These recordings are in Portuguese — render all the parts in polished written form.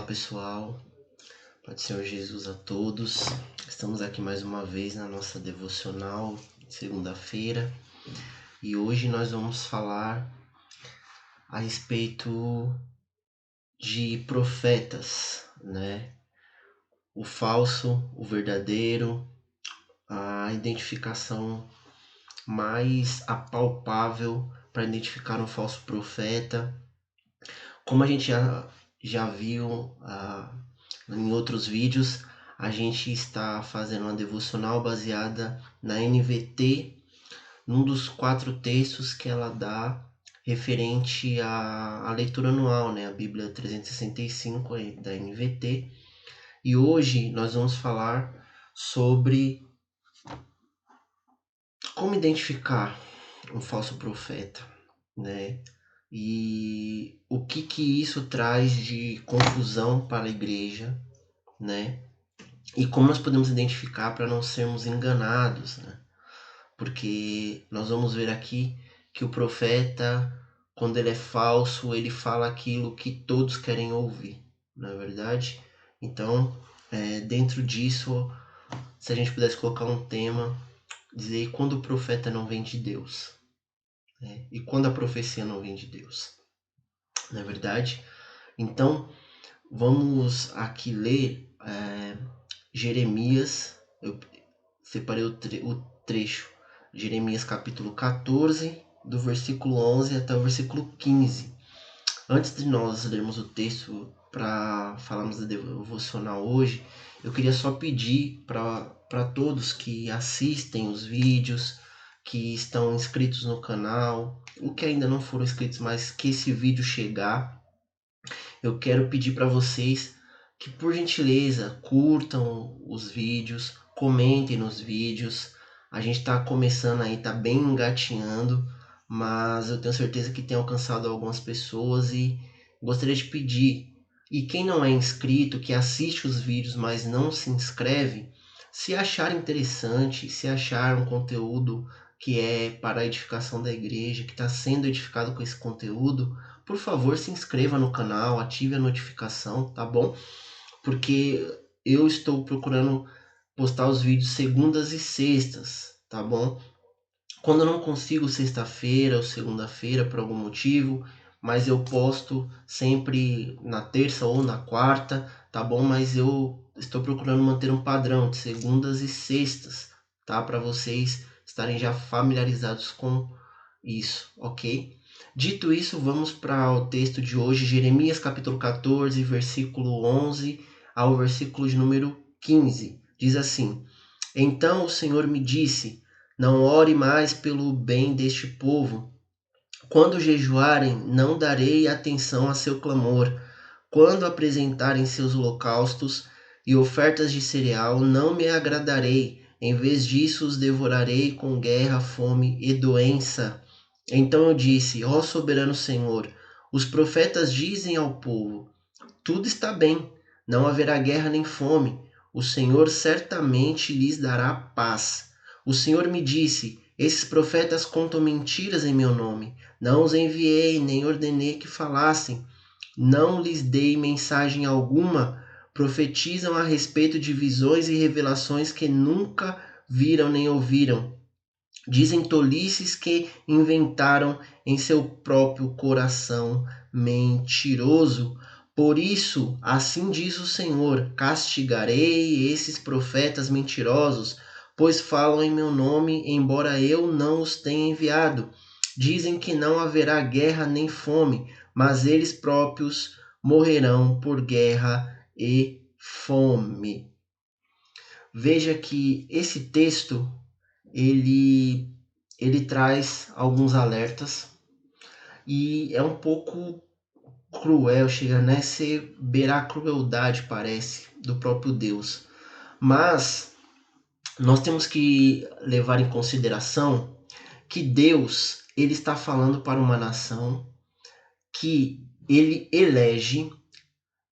pessoal, Pai do Senhor Jesus a todos. Estamos aqui mais uma vez na nossa devocional, segunda-feira, e hoje nós vamos falar a respeito de profetas, né? O falso, o verdadeiro, a identificação mais apalpável para identificar um falso profeta. Como a gente já viu em outros vídeos, a gente está fazendo uma devocional baseada na NVT, num dos 4 textos que ela dá referente à leitura anual, né? A Bíblia 365 da NVT. E hoje nós vamos falar sobre como identificar um falso profeta, né? E o que isso traz de confusão para a igreja, né? E como nós podemos identificar para não sermos enganados, né? Porque nós vamos ver aqui que o profeta, quando ele é falso, ele fala aquilo que todos querem ouvir, não é verdade? Então, dentro disso, se a gente pudesse colocar um tema, dizer quando o profeta não vem de Deus, né? E quando a profecia não vem de Deus, não é verdade? Então, vamos aqui ler Jeremias. Eu separei o trecho, Jeremias capítulo 14, do versículo 11 até o versículo 15. Antes de nós lermos o texto para falarmos da devocional hoje, eu queria só pedir para todos que assistem os vídeos, que estão inscritos no canal, ou que ainda não foram inscritos, mas que esse vídeo chegar, eu quero pedir para vocês que, por gentileza, curtam os vídeos, comentem nos vídeos. A gente está começando aí, está bem engatinhando, mas eu tenho certeza que tem alcançado algumas pessoas e gostaria de pedir. E quem não é inscrito, que assiste os vídeos, mas não se inscreve, se achar interessante, se achar um conteúdo que é para a edificação da igreja, que está sendo edificado com esse conteúdo, por favor, se inscreva no canal, ative a notificação, tá bom? Porque eu estou procurando postar os vídeos segundas e sextas, tá bom? Quando eu não consigo sexta-feira ou segunda-feira por algum motivo, mas eu posto sempre na terça ou na quarta, tá bom? Mas eu estou procurando manter um padrão de segundas e sextas, tá? Para vocês estarem já familiarizados com isso, ok? Dito isso, vamos para o texto de hoje, Jeremias capítulo 14, versículo 11 ao versículo de número 15. Diz assim: Então o Senhor me disse: Não ore mais pelo bem deste povo. Quando jejuarem, não darei atenção a seu clamor. Quando apresentarem seus holocaustos e ofertas de cereal, não me agradarei. Em vez disso, os devorarei com guerra, fome e doença. Então eu disse: Ó soberano Senhor, os profetas dizem ao povo: Tudo está bem, não haverá guerra nem fome. O Senhor certamente lhes dará paz. O Senhor me disse: Esses profetas contam mentiras em meu nome. Não os enviei, nem ordenei que falassem. Não lhes dei mensagem alguma. Profetizam a respeito de visões e revelações que nunca viram nem ouviram. Dizem tolices que inventaram em seu próprio coração mentiroso. Por isso, assim diz o Senhor: castigarei esses profetas mentirosos, pois falam em meu nome, embora eu não os tenha enviado. Dizem que não haverá guerra nem fome, mas eles próprios morrerão por guerra e fome. Veja que esse texto ele traz alguns alertas e é um pouco cruel, chega a ser beirar a crueldade, parece, do próprio Deus. Mas nós temos que levar em consideração que Deus ele está falando para uma nação que ele elege,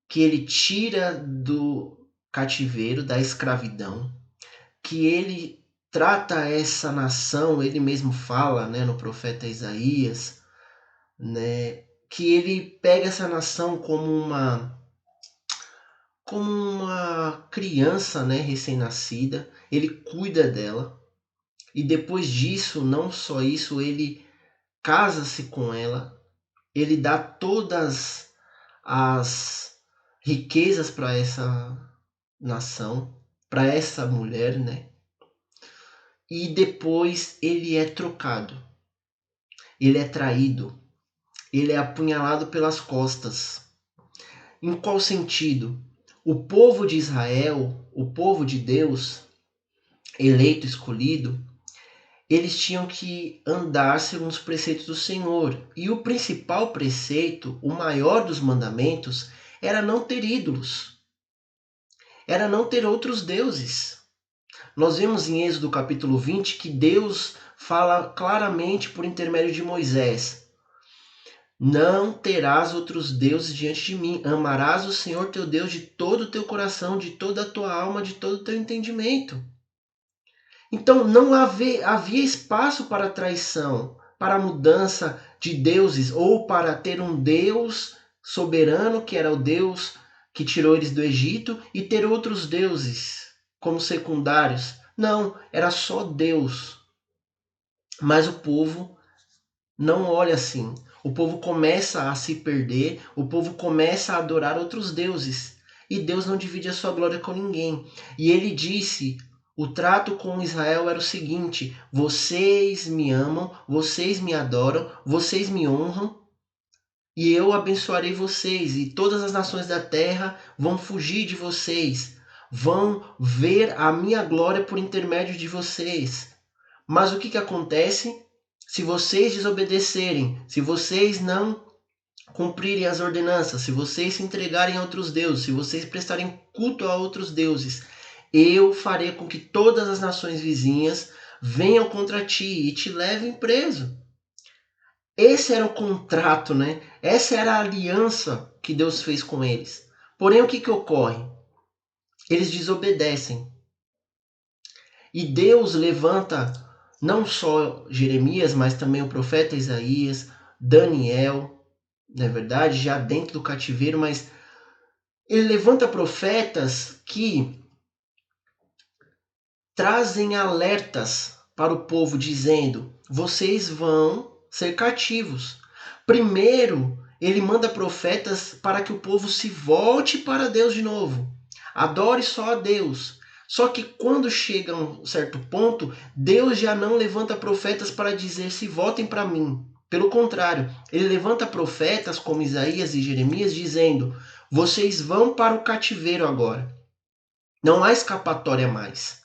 que ele tira do cativeiro, da escravidão, que ele trata essa nação, ele mesmo fala, né, no profeta Isaías, né, que ele pega essa nação como como uma criança, né, recém-nascida. Ele cuida dela. E depois disso, não só isso, ele casa-se com ela. Ele dá todas as riquezas para essa nação, para essa mulher, né? E depois ele é trocado. Ele é traído. Ele é apunhalado pelas costas. Em qual sentido? O povo de Israel, o povo de Deus, eleito, escolhido, eles tinham que andar segundo os preceitos do Senhor. E o principal preceito, o maior dos mandamentos, era não ter ídolos. Era não ter outros deuses. Nós vemos em Êxodo capítulo 20 que Deus fala claramente por intermédio de Moisés: não terás outros deuses diante de mim. Amarás o Senhor teu Deus de todo o teu coração, de toda a tua alma, de todo o teu entendimento. Então não havia espaço para traição, para mudança de deuses, ou para ter um Deus soberano, que era o Deus que tirou eles do Egito, e ter outros deuses como secundários. Não, era só Deus. Mas o povo não olha assim. O povo começa a se perder, o povo começa a adorar outros deuses. E Deus não divide a sua glória com ninguém. E ele disse: o trato com Israel era o seguinte: vocês me amam, vocês me adoram, vocês me honram, e eu abençoarei vocês, e todas as nações da terra vão fugir de vocês, vão ver a minha glória por intermédio de vocês. Mas o que acontece? Se vocês desobedecerem, se vocês não cumprirem as ordenanças, se vocês se entregarem a outros deuses, se vocês prestarem culto a outros deuses, eu farei com que todas as nações vizinhas venham contra ti e te levem preso. Esse era o contrato, né? Essa era a aliança que Deus fez com eles. Porém, o que ocorre? Eles desobedecem. E Deus levanta não só Jeremias, mas também o profeta Isaías, Daniel, não é verdade? Já dentro do cativeiro, mas ele levanta profetas que trazem alertas para o povo, dizendo: vocês vão ser cativos. Primeiro, ele manda profetas para que o povo se volte para Deus de novo. Adore só a Deus. Só que quando chega a um certo ponto, Deus já não levanta profetas para dizer: se voltem para mim. Pelo contrário, ele levanta profetas como Isaías e Jeremias dizendo: vocês vão para o cativeiro agora. Não há escapatória mais.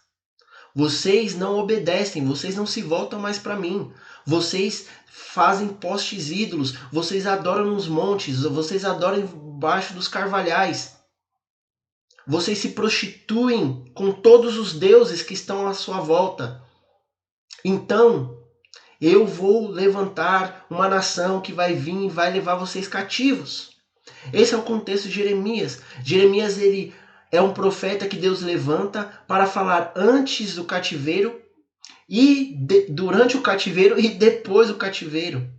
Vocês não obedecem, vocês não se voltam mais para mim. Vocês fazem postes ídolos, vocês adoram nos montes, vocês adoram embaixo dos carvalhais. Vocês se prostituem com todos os deuses que estão à sua volta. Então, eu vou levantar uma nação que vai vir e vai levar vocês cativos. Esse é o contexto de Jeremias. Jeremias, ele é um profeta que Deus levanta para falar antes do cativeiro e durante o cativeiro e depois do cativeiro.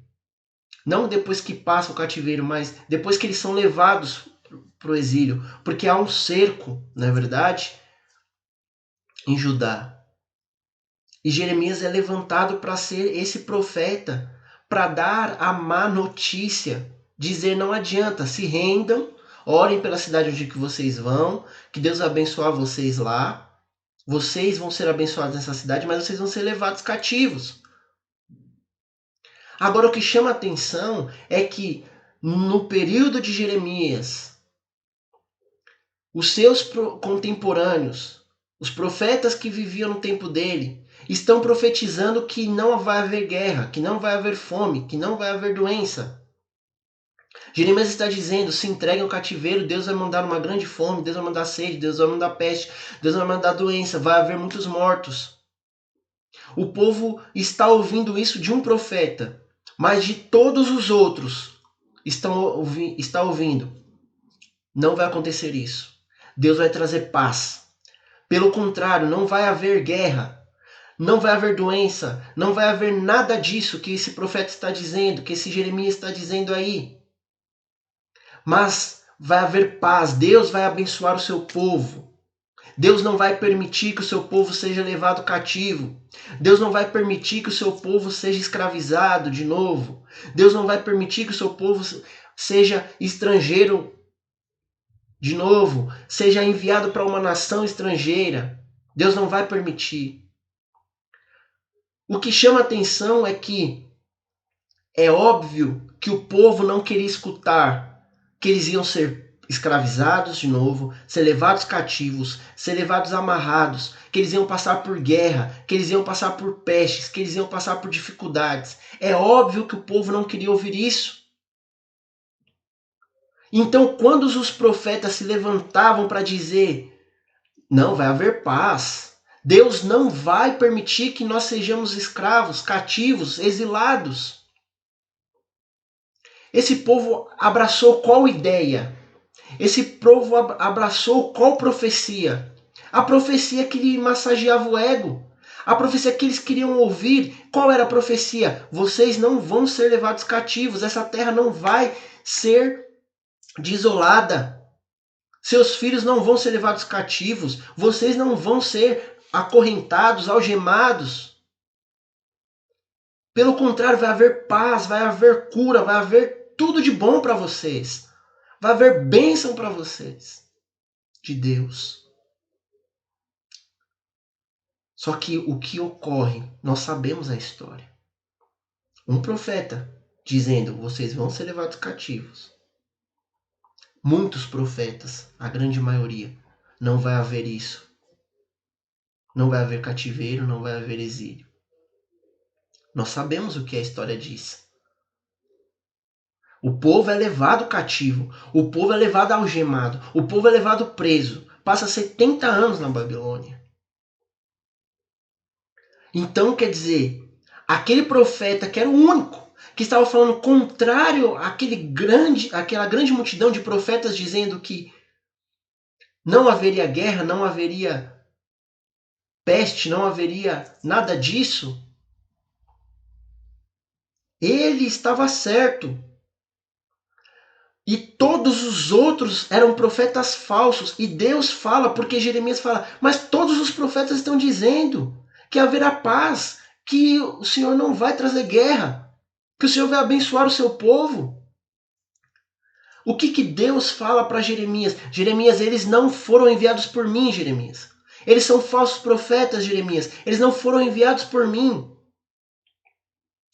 Não depois que passa o cativeiro, mas depois que eles são levados para o exílio. Porque há um cerco, não é verdade, em Judá. E Jeremias é levantado para ser esse profeta, para dar a má notícia, dizer: não adianta, se rendam, orem pela cidade onde que vocês vão, que Deus vai abençoar vocês lá. Vocês vão ser abençoados nessa cidade, mas vocês vão ser levados cativos. Agora, o que chama a atenção é que no período de Jeremias, os seus contemporâneos, os profetas que viviam no tempo dele, estão profetizando que não vai haver guerra, que não vai haver fome, que não vai haver doença. Jeremias está dizendo: se entreguem ao cativeiro, Deus vai mandar uma grande fome, Deus vai mandar sede, Deus vai mandar peste, Deus vai mandar doença, vai haver muitos mortos. O povo está ouvindo isso de um profeta, mas de todos os outros está ouvindo: não vai acontecer isso. Deus vai trazer paz. Pelo contrário, não vai haver guerra, não vai haver doença, não vai haver nada disso que esse profeta está dizendo, que esse Jeremias está dizendo aí. Mas vai haver paz, Deus vai abençoar o seu povo. Deus não vai permitir que o seu povo seja levado cativo. Deus não vai permitir que o seu povo seja escravizado de novo. Deus não vai permitir que o seu povo seja estrangeiro de novo, seja enviado para uma nação estrangeira. Deus não vai permitir. O que chama atenção é que é óbvio que o povo não queria escutar que eles iam ser escravizados de novo, ser levados cativos, ser levados amarrados, que eles iam passar por guerra, que eles iam passar por pestes, que eles iam passar por dificuldades. É óbvio que o povo não queria ouvir isso. Então, quando os profetas se levantavam para dizer: não, vai haver paz, Deus não vai permitir que nós sejamos escravos, cativos, exilados. Esse povo abraçou qual ideia? Esse povo abraçou qual profecia? A profecia que lhe massageava o ego. A profecia que eles queriam ouvir. Qual era a profecia? Vocês não vão ser levados cativos. Essa terra não vai ser desolada. Seus filhos não vão ser levados cativos. Vocês não vão ser acorrentados, algemados. Pelo contrário, vai haver paz, vai haver cura, vai haver tudo de bom para vocês. Vai haver bênção para vocês de Deus. Só que o que ocorre, nós sabemos a história. Um profeta dizendo: vocês vão ser levados cativos. Muitos profetas, a grande maioria, não vai haver isso. Não vai haver cativeiro, não vai haver exílio. Nós sabemos o que a história diz. O povo é levado cativo, o povo é levado algemado, o povo é levado preso. Passa 70 anos na Babilônia. Então, quer dizer, aquele profeta que era o único, que estava falando contrário àquela grande multidão de profetas dizendo que não haveria guerra, não haveria peste, não haveria nada disso, ele estava certo. E todos os outros eram profetas falsos. E Deus fala, porque Jeremias fala, mas todos os profetas estão dizendo que haverá paz, que o Senhor não vai trazer guerra, que o Senhor vai abençoar o seu povo. O que Deus fala para Jeremias? Jeremias, eles não foram enviados por mim, Jeremias. Eles são falsos profetas, Jeremias. Eles não foram enviados por mim.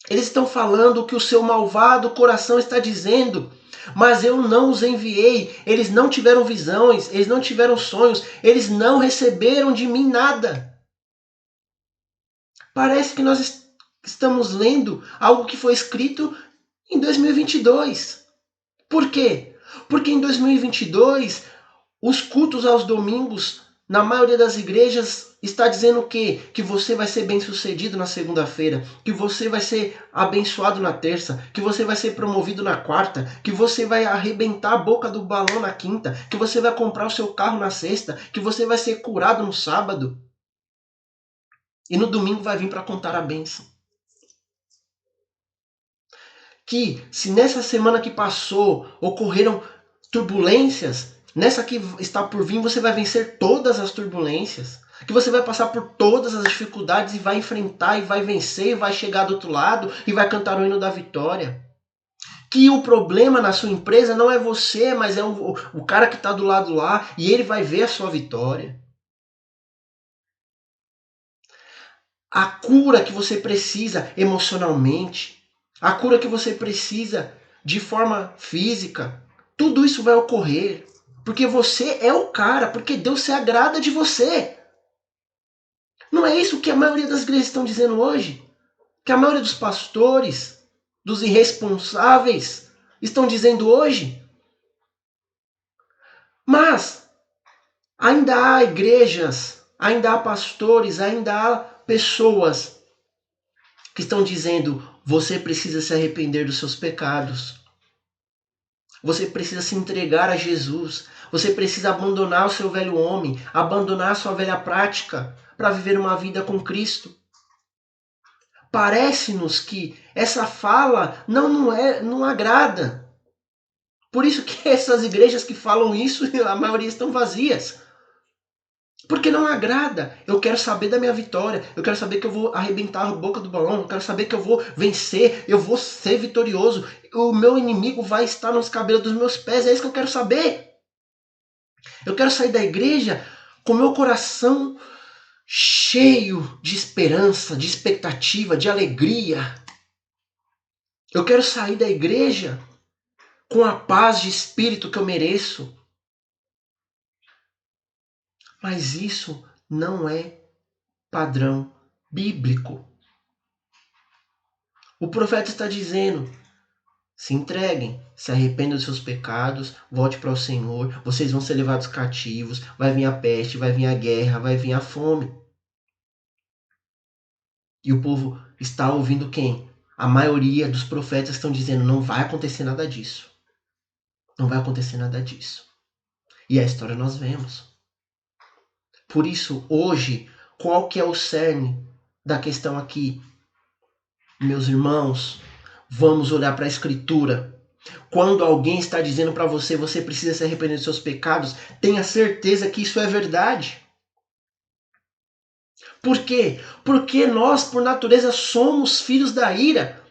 Eles estão falando o que o seu malvado coração está dizendo. Mas eu não os enviei. Eles não tiveram visões, eles não tiveram sonhos, eles não receberam de mim nada. Parece que nós estamos lendo algo que foi escrito em 2022. Por quê? Porque em 2022, os cultos aos domingos, na maioria das igrejas, está dizendo o quê? Que você vai ser bem-sucedido na segunda-feira, que você vai ser abençoado na terça, que você vai ser promovido na quarta, que você vai arrebentar a boca do balão na quinta, que você vai comprar o seu carro na sexta, que você vai ser curado no sábado. E no domingo vai vir para contar a bênção. Que se nessa semana que passou ocorreram turbulências, nessa que está por vir você vai vencer todas as turbulências. Que você vai passar por todas as dificuldades e vai enfrentar e vai vencer e vai chegar do outro lado e vai cantar o hino da vitória. Que o problema na sua empresa não é você, mas é o cara que está do lado lá e ele vai ver a sua vitória. A cura que você precisa emocionalmente, a cura que você precisa de forma física, tudo isso vai ocorrer. Porque você é o cara, porque Deus se agrada de você. Não é isso que a maioria das igrejas estão dizendo hoje? Que a maioria dos pastores, dos irresponsáveis, estão dizendo hoje? Mas ainda há igrejas, ainda há pastores, ainda há pessoas que estão dizendo: você precisa se arrepender dos seus pecados. Você precisa se entregar a Jesus. Você precisa abandonar o seu velho homem, abandonar a sua velha prática para viver uma vida com Cristo. Parece-nos que essa fala não agrada. Por isso que essas igrejas que falam isso, a maioria estão vazias. Porque não agrada. Eu quero saber da minha vitória. Eu quero saber que eu vou arrebentar a boca do balão. Eu quero saber que eu vou vencer. Eu vou ser vitorioso. O meu inimigo vai estar nos cabelos dos meus pés. É isso que eu quero saber. Eu quero sair da igreja com meu coração cheio de esperança, de expectativa, de alegria. Eu quero sair da igreja com a paz de espírito que eu mereço. Mas isso não é padrão bíblico. O profeta está dizendo: se entreguem, se arrependam dos seus pecados, volte para o Senhor, vocês vão ser levados cativos, vai vir a peste, vai vir a guerra, vai vir a fome. E o povo está ouvindo quem? A maioria dos profetas estão dizendo: não vai acontecer nada disso. Não vai acontecer nada disso. E a história nós vemos. Por isso, hoje, qual que é o cerne da questão aqui? Meus irmãos, vamos olhar para a Escritura. Quando alguém está dizendo para você, você precisa se arrepender dos seus pecados, tenha certeza que isso é verdade. Por quê? Porque nós, por natureza, somos filhos da ira.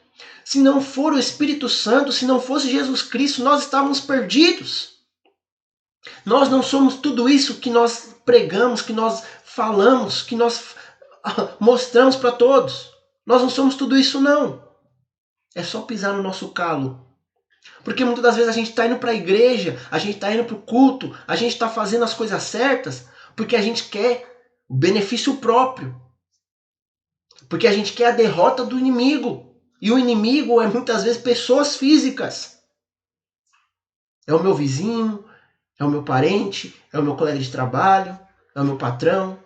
Se não for o Espírito Santo, se não fosse Jesus Cristo, nós estávamos perdidos. Nós não somos tudo isso que nós pregamos, que nós falamos, que nós mostramos para todos. Nós não somos tudo isso, não. É só pisar no nosso calo. Porque muitas das vezes a gente está indo para a igreja, a gente está indo para o culto, a gente está fazendo as coisas certas porque a gente quer o benefício próprio. Porque a gente quer a derrota do inimigo. E o inimigo é muitas vezes pessoas físicas. É o meu vizinho, é o meu parente, é o meu colega de trabalho, é o meu patrão.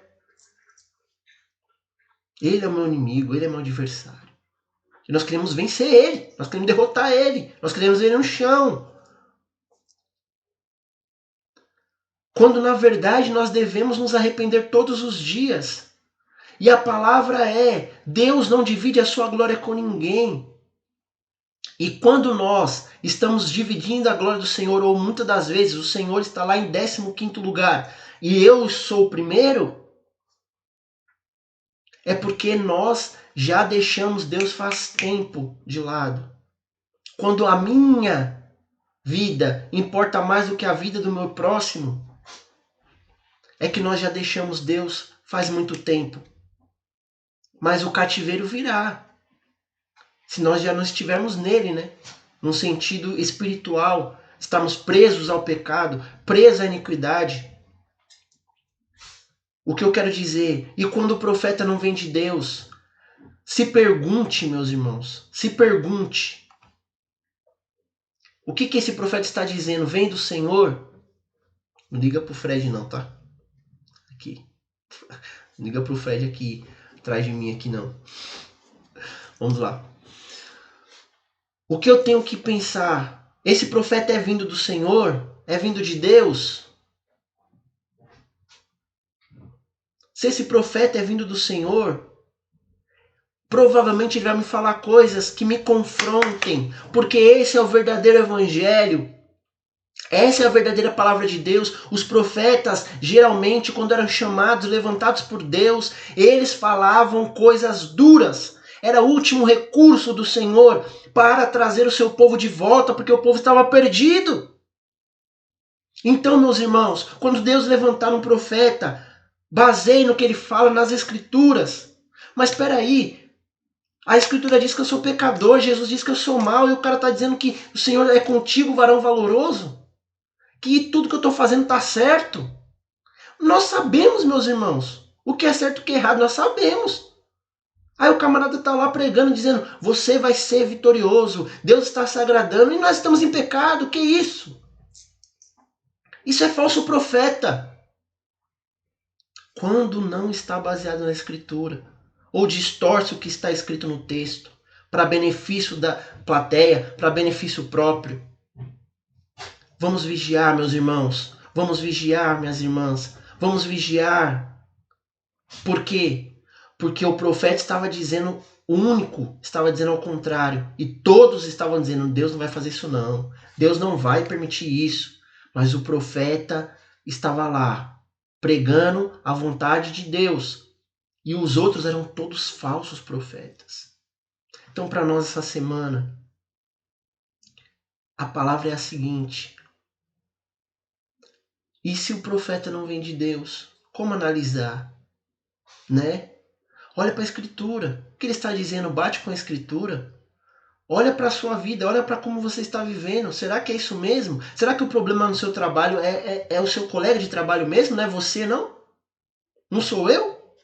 Ele é o meu inimigo, ele é o meu adversário. E nós queremos vencer ele, nós queremos derrotar ele, nós queremos ver ele no chão. Quando na verdade nós devemos nos arrepender todos os dias. E a palavra é: Deus não divide a sua glória com ninguém. E quando nós estamos dividindo a glória do Senhor, ou muitas das vezes o Senhor está lá em 15º lugar e eu sou o primeiro, é porque nós já deixamos Deus faz tempo de lado. Quando a minha vida importa mais do que a vida do meu próximo, é que nós já deixamos Deus faz muito tempo. Mas o cativeiro virá. Se nós já não estivermos nele, né? Num sentido espiritual, estamos presos ao pecado, presos à iniquidade. O que eu quero dizer? E quando o profeta não vem de Deus? Se pergunte, meus irmãos, se pergunte. O que esse profeta está dizendo? Vem do Senhor? Não liga pro Fred não, tá? Aqui. Não liga pro Fred aqui, atrás de mim aqui não. Vamos lá. O que eu tenho que pensar? Esse profeta é vindo do Senhor? É vindo de Deus? Se esse profeta é vindo do Senhor, provavelmente ele vai me falar coisas que me confrontem, porque esse é o verdadeiro evangelho. Essa é a verdadeira palavra de Deus. Os profetas, geralmente, quando eram chamados, levantados por Deus, eles falavam coisas duras. Era o último recurso do Senhor para trazer o seu povo de volta, porque o povo estava perdido. Então, meus irmãos, quando Deus levantar um profeta, baseie no que ele fala nas Escrituras. Mas espera aí, a Escritura diz que eu sou pecador, Jesus diz que eu sou mau, e o cara está dizendo que o Senhor é contigo, varão valoroso? Que tudo que eu estou fazendo está certo? Nós sabemos, meus irmãos, o que é certo e o que é errado, nós sabemos. Aí o camarada está lá pregando, dizendo: você vai ser vitorioso, Deus está se agradando, e nós estamos em pecado, que isso? Isso é falso profeta. Quando não está baseado na Escritura, ou distorce o que está escrito no texto, para benefício da plateia, para benefício próprio. Vamos vigiar, meus irmãos. Vamos vigiar, minhas irmãs. Vamos vigiar. Por quê? Porque o profeta estava dizendo o único estava dizendo ao contrário. E todos estavam dizendo, Deus não vai fazer isso não. Deus não vai permitir isso. Mas o profeta estava lá, pregando a vontade de Deus. E os outros eram todos falsos profetas. Então, para nós essa semana, a palavra é a seguinte: e se o profeta não vem de Deus? Como analisar? Né? Olha para a Escritura. O que ele está dizendo bate com a Escritura. Olha para a sua vida, olha para como você está vivendo. Será que é isso mesmo? Será que o problema no seu trabalho é o seu colega de trabalho mesmo? Não é você, não? Não sou eu?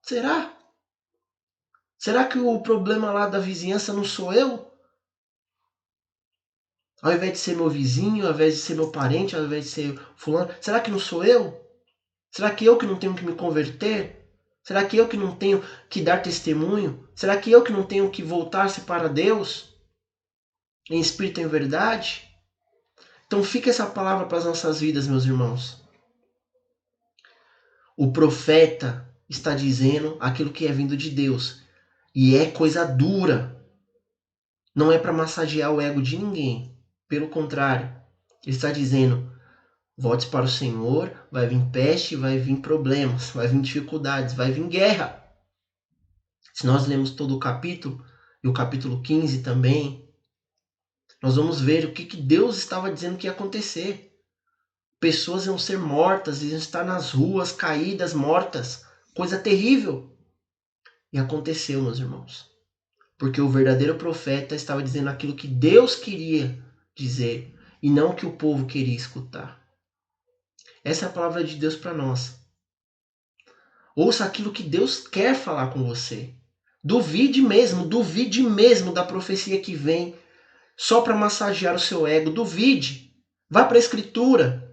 Será? Será que o problema lá da vizinhança não sou eu? Ao invés de ser meu vizinho, ao invés de ser meu parente, ao invés de ser fulano, será que não sou eu? Será que eu que não tenho que me converter? Será que eu que não tenho que dar testemunho? Será que eu que não tenho que voltar-se para Deus em espírito e em verdade? Então fica essa palavra para as nossas vidas, meus irmãos. O profeta está dizendo aquilo que é vindo de Deus. E é coisa dura. Não é para massagear o ego de ninguém. Pelo contrário, ele está dizendo: volte para o Senhor, vai vir peste, vai vir problemas, vai vir dificuldades, vai vir guerra. Se nós lemos todo o capítulo, e o capítulo 15 também, nós vamos ver o que Deus estava dizendo que ia acontecer. Pessoas iam ser mortas, iam estar nas ruas, caídas, mortas. Coisa terrível. E aconteceu, meus irmãos. Porque o verdadeiro profeta estava dizendo aquilo que Deus queria dizer e não o que o povo queria escutar. Essa é a palavra de Deus para nós. Ouça aquilo que Deus quer falar com você. Duvide mesmo da profecia que vem só para massagear o seu ego. Duvide. Vá para a Escritura.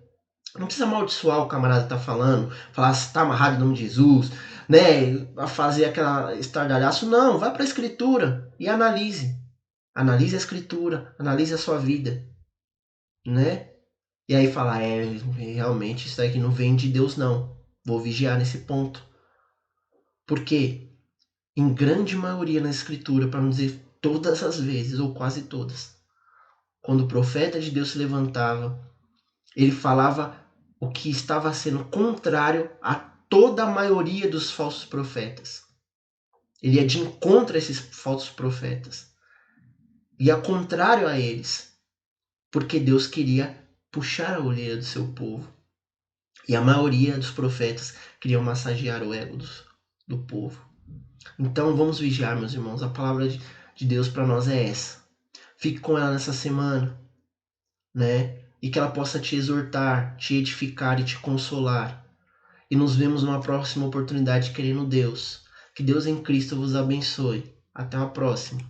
Não precisa amaldiçoar o camarada que está falando, falar se está amarrado em nome de Jesus, né? A fazer aquela estardalhaço. Não, vá para a Escritura e analise. Analise a Escritura, analise a sua vida, né? E aí fala, realmente isso aqui não vem de Deus não. Vou vigiar nesse ponto. Porque em grande maioria na Escritura, para não dizer todas as vezes, ou quase todas, quando o profeta de Deus se levantava, ele falava o que estava sendo contrário a toda a maioria dos falsos profetas. Ele ia de encontro a esses falsos profetas. Ia contrário a eles. Porque Deus queria puxar a orelha do seu povo. E a maioria dos profetas queriam massagear o ego do povo. Então vamos vigiar, meus irmãos. A palavra de Deus para nós é essa. Fique com ela nessa semana, né? E que ela possa te exortar, te edificar e te consolar. E nos vemos numa próxima oportunidade, querendo Deus. Que Deus em Cristo vos abençoe. Até a próxima.